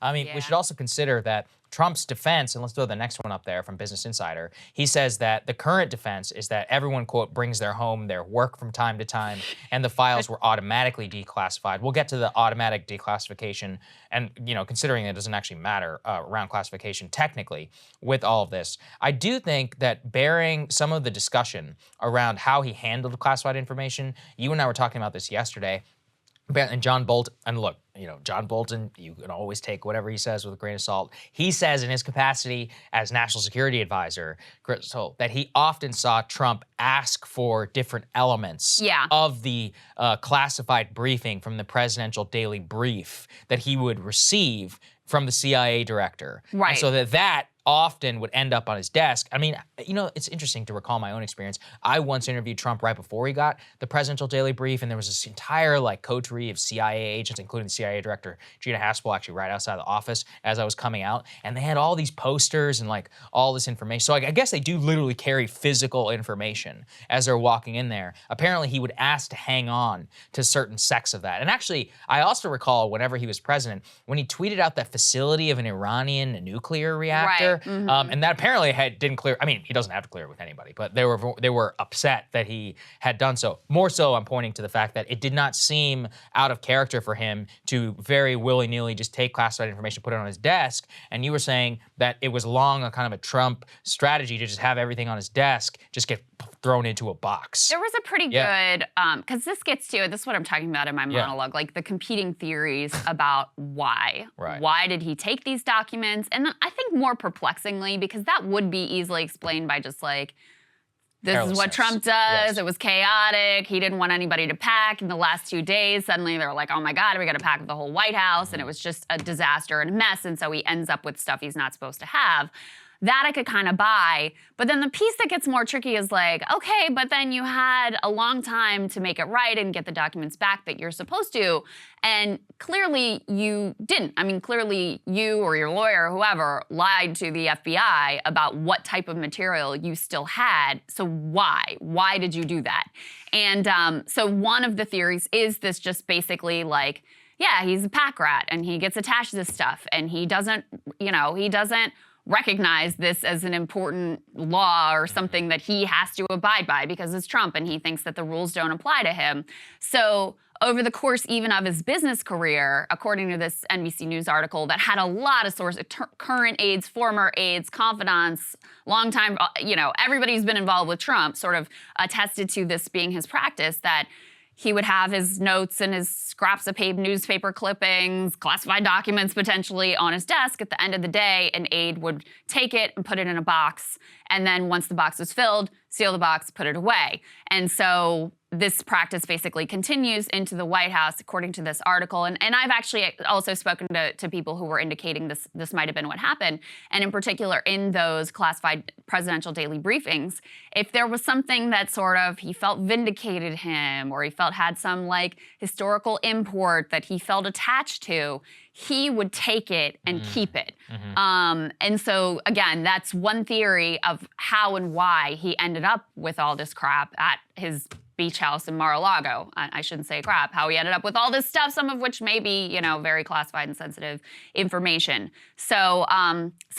I mean, we should also consider that Trump's defense, and let's throw the next one up there from Business Insider, he says that the current defense is that everyone, quote, brings their work from time to time, and the files were automatically declassified. We'll get to the automatic declassification, and, you know, considering it doesn't actually matter around classification technically with all of this, I do think that bearing some of the discussion around how he handled classified information, you and I were talking about this yesterday, and John Bolton, and look, you know, John Bolton, you can always take whatever he says with a grain of salt. He says in his capacity as National Security Advisor, Krystal, that he often saw Trump ask for different elements of the classified briefing from the presidential daily brief that he would receive from the CIA director. Right. And so that often would end up on his desk. I mean, you know, it's interesting to recall my own experience. I once interviewed Trump right before he got the presidential daily brief, and there was this entire coterie of CIA agents, including the CIA director, Gina Haspel, actually right outside the office as I was coming out, and they had all these posters and all this information. So I guess they do literally carry physical information as they're walking in there. Apparently he would ask to hang on to certain sects of that. And actually, I also recall whenever he was president, when he tweeted out that facility of an Iranian nuclear reactor, Right. Mm-hmm. And that apparently didn't clear. I mean, he doesn't have to clear it with anybody, but they were upset that he had done so. More so, I'm pointing to the fact that it did not seem out of character for him to very willy-nilly just take classified information, put it on his desk. And you were saying that it was long a kind of a Trump strategy to just have everything on his desk, just get thrown into a box. There was a pretty good, because this is what I'm talking about in my monologue, like the competing theories about why. Right. Why did he take these documents? And I think more perplexingly, because that would be easily explained by just this is what Trump does. Yes. It was chaotic. He didn't want anybody to pack. In the last 2 days, suddenly they were like, oh my God, we got to pack the whole White House. And it was just a disaster and a mess. And so he ends up with stuff he's not supposed to have. That I could kind of buy. But then the piece that gets more tricky is okay, but then you had a long time to make it right and get the documents back that you're supposed to. And clearly you didn't. I mean, clearly you or your lawyer or whoever lied to the FBI about what type of material you still had. So why? Why did you do that? And so one of the theories is this just basically he's a pack rat and he gets attached to this stuff and he doesn't recognize this as an important law or something that he has to abide by because it's Trump and he thinks that the rules don't apply to him. So over the course even of his business career, according to this NBC News article that had a lot of sources, current aides, former aides, confidants, longtime, everybody who's been involved with Trump sort of attested to this being his practice, that he would have his notes and his scraps of newspaper clippings, classified documents potentially on his desk. At the end of the day, an aide would take it and put it in a box. And then once the box was filled, seal the box, put it away. And so this practice basically continues into the White House, according to this article. And I've actually also spoken to people who were indicating this might have been what happened. And in particular, in those classified presidential daily briefings, if there was something that sort of he felt vindicated him or he felt had some historical import that he felt attached to, he would take it and keep it. Mm-hmm. And so, again, that's one theory of how and why he ended up with all this crap at his beach house in Mar-a-Lago. I shouldn't say crap, how he ended up with all this stuff, some of which may be, very classified and sensitive information. So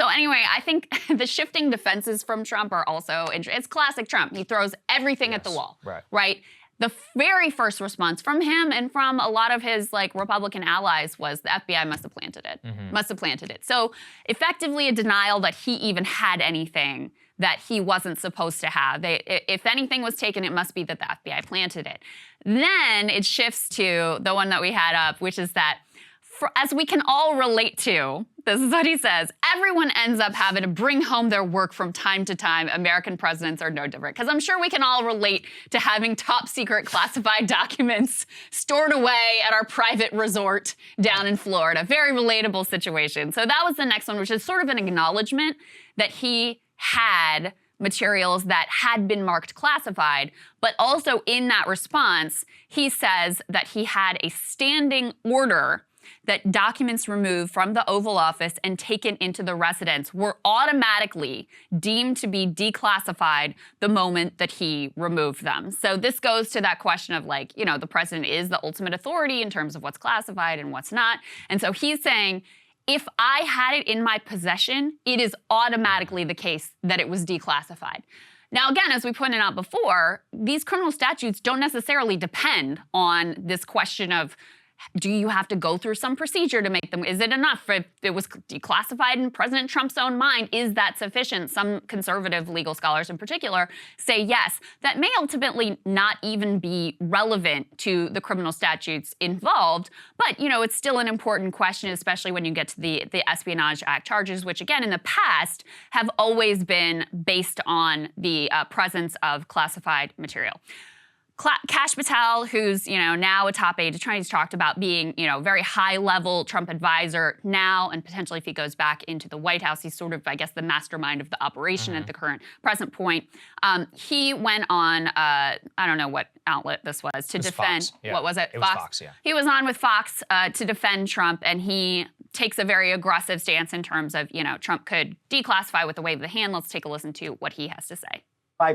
anyway, I think the shifting defenses from Trump are also interesting. It's classic Trump. He throws everything at the wall, right? The very first response from him and from a lot of his Republican allies was the FBI must have planted it, must have planted it. So effectively a denial that he even had anything that he wasn't supposed to have. If anything was taken, it must be that the FBI planted it. Then it shifts to the one that we had up, which is that as we can all relate to, this is what he says, everyone ends up having to bring home their work from time to time. American presidents are no different. Because I'm sure we can all relate to having top secret classified documents stored away at our private resort down in Florida. Very relatable situation. So that was the next one, which is sort of an acknowledgement that he had materials that had been marked classified, but also in that response, he says that he had a standing order that documents removed from the Oval Office and taken into the residence were automatically deemed to be declassified the moment that he removed them. So this goes to that question of the president is the ultimate authority in terms of what's classified and what's not. And so he's saying, if I had it in my possession, it is automatically the case that it was declassified. Now, again, as we pointed out before, these criminal statutes don't necessarily depend on this question of, do you have to go through some procedure to make them? Is it enough if it was declassified in President Trump's own mind? Is that sufficient? Some conservative legal scholars in particular say yes. That may ultimately not even be relevant to the criminal statutes involved, but it's still an important question, especially when you get to the Espionage Act charges, which again in the past have always been based on the presence of classified material. Kash Patel, who's now a top aide, he's talked about being very high-level Trump advisor now, and potentially if he goes back into the White House, he's sort of, I guess, the mastermind of the operation at the present point. He went on, I don't know what outlet this was, to defend. Fox. Yeah. What was it? It was Fox, yeah. He was on with Fox to defend Trump, and he takes a very aggressive stance in terms of, Trump could declassify with a wave of the hand. Let's take a listen to what he has to say.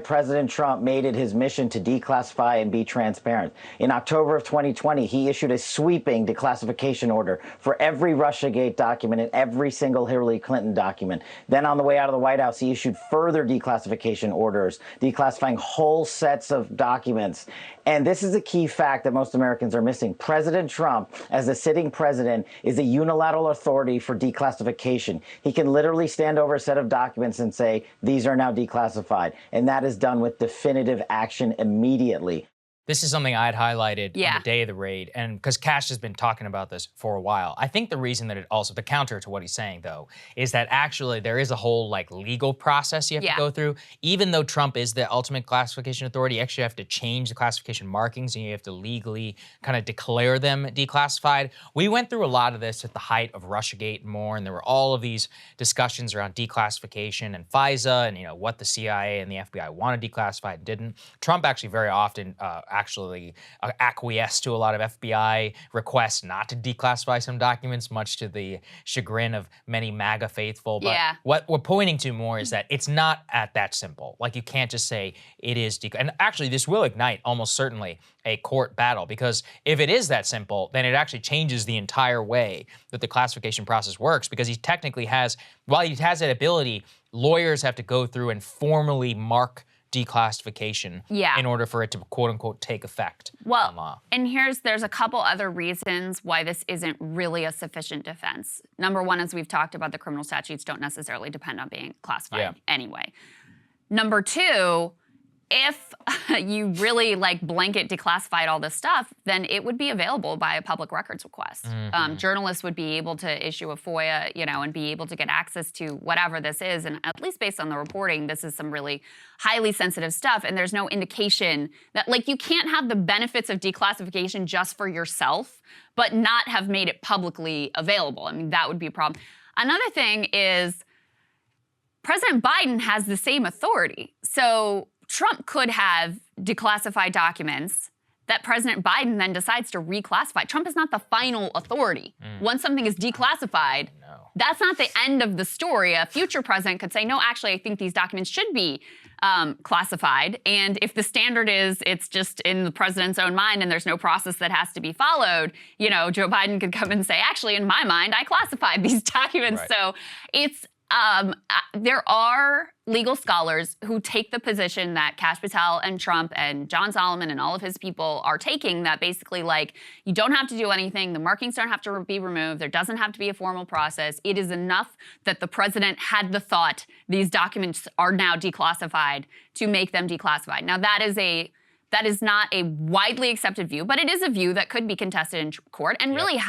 President Trump made it his mission to declassify and be transparent. In October of 2020, he issued a sweeping declassification order for every Russiagate document and every single Hillary Clinton document. Then on the way out of the White House, he issued further declassification orders, declassifying whole sets of documents. And this is a key fact that most Americans are missing. President Trump, as the sitting president, is a unilateral authority for declassification. He can literally stand over a set of documents and say, these are now declassified. And that is done with definitive action immediately. This is something I had highlighted on the day of the raid, and because Kash has been talking about this for a while. I think the reason that it also, the counter to what he's saying though, is that actually there is a whole legal process you have to go through. Even though Trump is the ultimate classification authority, you actually have to change the classification markings and you have to legally kind of declare them declassified. We went through a lot of this at the height of Russiagate and more, and there were all of these discussions around declassification and FISA and what the CIA and the FBI wanted declassified and didn't. Trump actually very often acquiesced to a lot of FBI requests not to declassify some documents, much to the chagrin of many MAGA faithful. But what we're pointing to more is that it's not that simple. You can't just say it is and actually this will ignite almost certainly a court battle, because if it is that simple, then it actually changes the entire way that the classification process works, because he technically has, while he has that ability, lawyers have to go through and formally mark declassification in order for it to quote unquote take effect on law. And there's a couple other reasons why this isn't really a sufficient defense. Number one, as we've talked about, the criminal statutes don't necessarily depend on being classified anyway. Number two, if you really blanket declassified all this stuff, then it would be available by a public records request. Journalists would be able to issue a FOIA, and be able to get access to whatever this is. And at least based on the reporting, this is some really highly sensitive stuff. And there's no indication that you can't have the benefits of declassification just for yourself, but not have made it publicly available. I mean, that would be a problem. Another thing is President Biden has the same authority. So Trump could have declassified documents that President Biden then decides to reclassify. Trump is not the final authority. Once something is declassified, that's not the end of the story. A future president could say, no, actually, I think these documents should be classified. And if the standard is it's just in the president's own mind and there's no process that has to be followed, Joe Biden could come and say, actually, in my mind, I classified these documents. So it's there are legal scholars who take the position that Kash Patel and Trump and John Solomon and all of his people are taking, that basically you don't have to do anything, the markings don't have to be removed, there doesn't have to be a formal process. It is enough that the president had the thought these documents are now declassified to make them declassified. Now that is not a widely accepted view, but it is a view that could be contested in court and really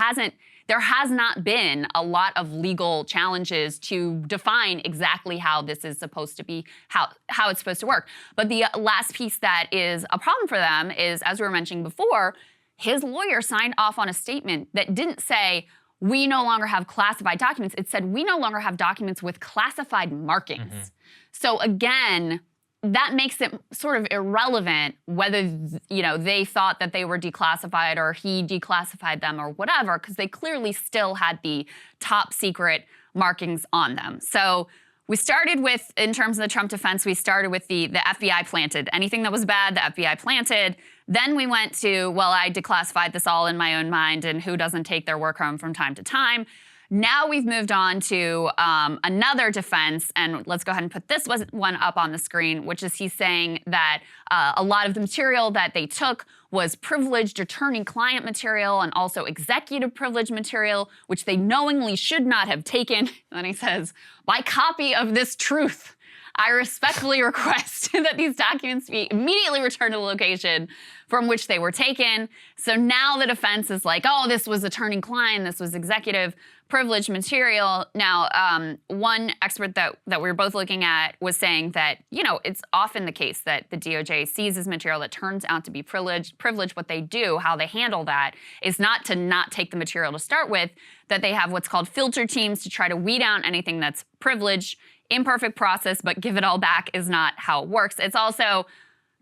there has not been a lot of legal challenges to define exactly how this is supposed to be, how it's supposed to work. But the last piece that is a problem for them is, as we were mentioning before, his lawyer signed off on a statement that didn't say, we no longer have classified documents. It said, we no longer have documents with classified markings. So again, that makes it sort of irrelevant whether, they thought that they were declassified or he declassified them or whatever, because they clearly still had the top secret markings on them. So we started with, in terms of the Trump defense, we started with the FBI planted. Anything that was bad, the FBI planted. Then we went to, well, I declassified this all in my own mind, and who doesn't take their work home from time to time. Now we've moved on to another defense, and let's go ahead and put this one up on the screen, which is he's saying that a lot of the material that they took was privileged attorney-client material and also executive privilege material, which they knowingly should not have taken. And then he says, by copy of this truth, I respectfully request that these documents be immediately returned to the location from which they were taken. So now the defense is like, oh, this was attorney-client, this was executive privilege material. Now, one expert that we were both looking at was saying that, you know, it's often the case that the DOJ seizes material that turns out to be privileged. What they do, how they handle that, is not to not take the material to start with, that they have what's called filter teams to try to weed out anything that's privileged. Imperfect process, but give it all back is not how it works. It's also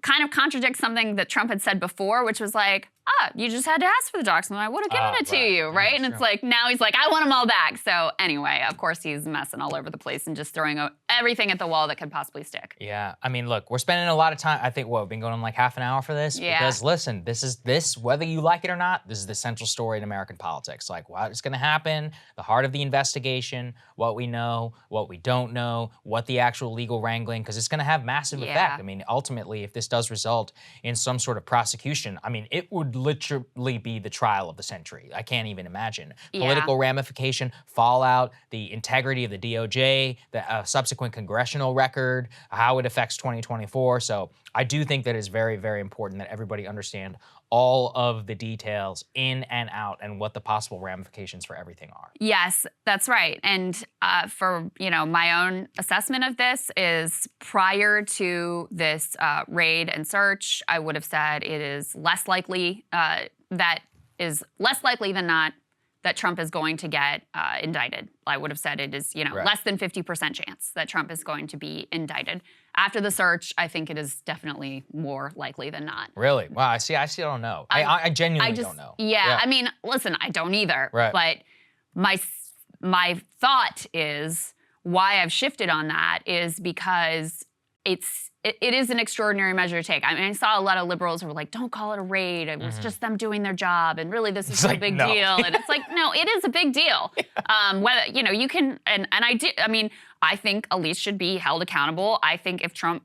kind of contradicts something that Trump had said before, which was like, you just had to ask for the docs and I would have given it to you, right? And it's like, now he's like, I want them all back. So anyway, of course, he's messing all over the place and just throwing everything at the wall that could possibly stick. Yeah, I mean, look, we're spending a lot of time. I think, we've been going on like half an hour for this. Yeah. Because listen, whether you like it or not, this is the central story in American politics. Like, what's gonna happen, the heart of the investigation, what we know, what we don't know, what the actual legal wrangling, because it's gonna have massive effect. I mean, ultimately, if this does result in some sort of prosecution, I mean, it would literally be the trial of the century. I can't even imagine. Political ramification, fallout, the integrity of the DOJ, the subsequent congressional record, how it affects 2024. So I do think that it's very, very important that everybody understand all of the details in and out and what the possible ramifications for everything are. Yes, that's right. And for my own assessment of this is prior to this raid and search, I would have said it is less likely than not that Trump is going to get indicted. I would have said it is, less than 50% chance that Trump is going to be indicted. After the search, I think it is definitely more likely than not. Really? Wow, I still don't know. I genuinely don't know. Yeah, I mean, listen, I don't either. Right. But my thought is why I've shifted on that is because it is an extraordinary measure to take. I mean, I saw a lot of liberals who were like, don't call it a raid. It was just them doing their job. And really, this is a big deal. And it's like, no, it is a big deal. Whether, you can, and I think Elise should be held accountable. I think if Trump,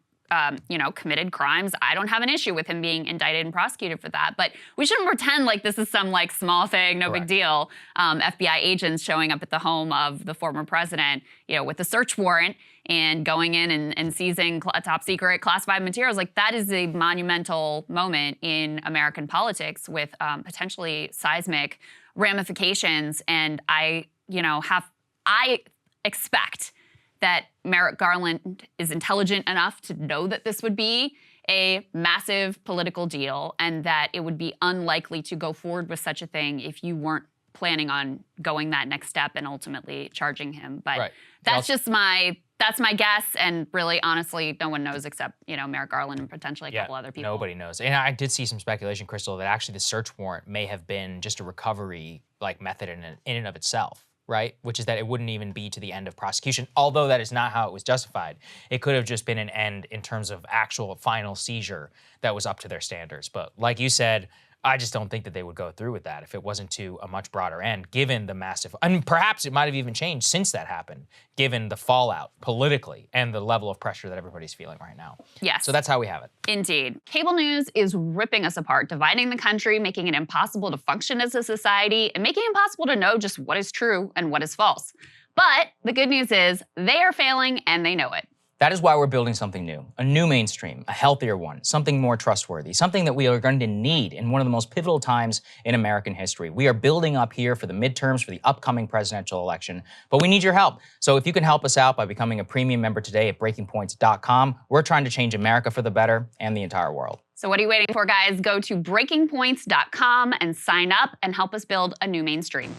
committed crimes, I don't have an issue with him being indicted and prosecuted for that. But we shouldn't pretend like this is some like small thing, no big deal. FBI agents showing up at the home of the former president, with a search warrant and going in and seizing top secret classified materials. Like that is a monumental moment in American politics with potentially seismic ramifications. And I expect that Merrick Garland is intelligent enough to know that this would be a massive political deal and that it would be unlikely to go forward with such a thing if you weren't planning on going that next step and ultimately charging him. But that's that's my guess, and really, honestly, no one knows except, Merrick Garland and potentially a couple other people. Nobody knows. And I did see some speculation, Krystal, that actually the search warrant may have been just a recovery method in and of itself. Right? Which is that it wouldn't even be to the end of prosecution, although that is not how it was justified. It could have just been an end in terms of actual final seizure that was up to their standards. But like you said, I just don't think that they would go through with that if it wasn't to a much broader end, given the massive, and perhaps it might have even changed since that happened, given the fallout politically and the level of pressure that everybody's feeling right now. Yes. So that's how we have it. Indeed. Cable news is ripping us apart, dividing the country, making it impossible to function as a society, and making it impossible to know just what is true and what is false. But the good news is they are failing and they know it. That is why we're building something new, a new mainstream, a healthier one, something more trustworthy, something that we are going to need in one of the most pivotal times in American history. We are building up here for the midterms, for the upcoming presidential election, but we need your help. So if you can help us out by becoming a premium member today at breakingpoints.com, we're trying to change America for the better and the entire world. So what are you waiting for, guys? Go to breakingpoints.com and sign up and help us build a new mainstream.